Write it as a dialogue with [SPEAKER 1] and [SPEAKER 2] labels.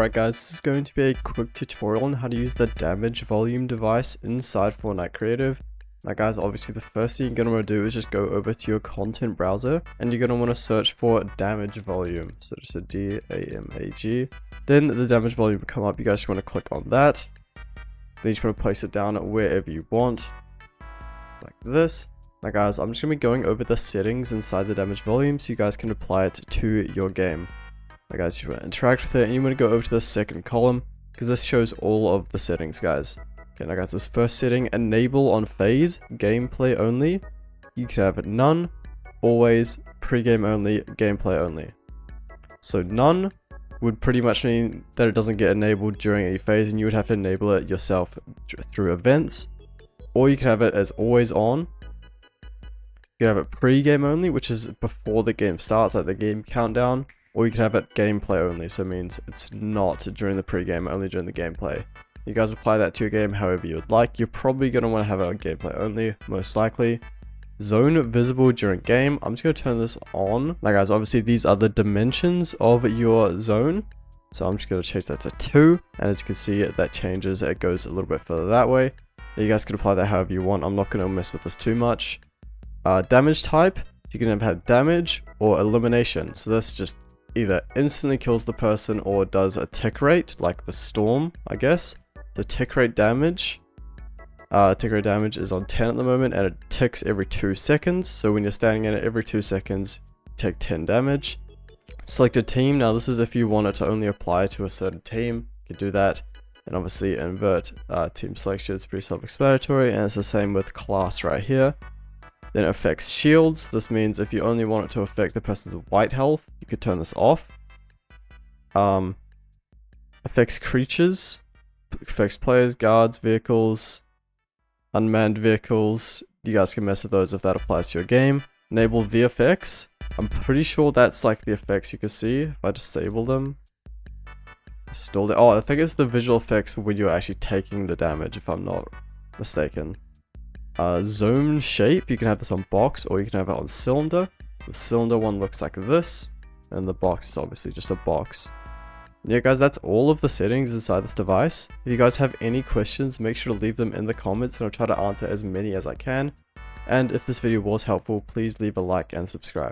[SPEAKER 1] Alright guys, this is going to be a quick tutorial on how to use the damage volume device inside Fortnite Creative. Now guys, obviously the first thing you're going to want to do is just go over to your content browser and you're going to want to search for damage volume. So just a D-A-M-A-G. Then the damage volume will come up, you guys just want to click on that. Then you just want to place it down wherever you want. Like this. Now guys, I'm just going to be going over the settings inside the damage volume so you guys can apply it to your game. Now guys, you want to interact with it and you want to go over to the second column because this shows all of the settings, guys. Okay, now guys, this first setting, enable on phase, gameplay only. You can have none, always, pre-game only, gameplay only. So none would pretty much mean that it doesn't get enabled during a phase and you would have to enable it yourself through events. Or you can have it as always on. You can have it pre-game only, which is before the game starts, like the game countdown. Or you can have it gameplay only, so it means it's not during the pre-game, only during the gameplay. You guys apply that to your game however you would like. You're probably going to want to have it on gameplay only, most likely. Zone visible during game. I'm just going to turn this on. Now guys, obviously these are the dimensions of your zone. So I'm just going to change that to 2. And as you can see, that changes. It goes a little bit further that way. You guys can apply that however you want. I'm not going to mess with this too much. Damage type. You can have damage or elimination. So that's just either instantly kills the person or does a tick rate, like the storm, I guess. The tick rate damage. Tick rate damage is on 10 at the moment and it ticks every 2 seconds. So when you're standing in it every 2 seconds, you take 10 damage. Select a team. Now this is if you want it to only apply to a certain team. You can do that. And obviously invert team selection. It's pretty self-explanatory. And it's the same with class right here. Then it affects shields. This means if you only want it to affect the person's white health, you could turn this off. Affects creatures. Affects players, guards, vehicles, unmanned vehicles. You guys can mess with those if that applies to your game. Enable VFX. I'm pretty sure that's like the effects you can see if I disable them. Installed it. Oh, I think it's the visual effects when you're actually taking the damage, if I'm not mistaken. Zone shape. You can have this on box or you can have it on cylinder. The cylinder one looks like this, and the box is obviously just a box. Yeah guys, that's all of the settings inside this device. If you guys have any questions, make sure to leave them in the comments and I'll try to answer as many as I can. And if this video was helpful, please leave a like and subscribe.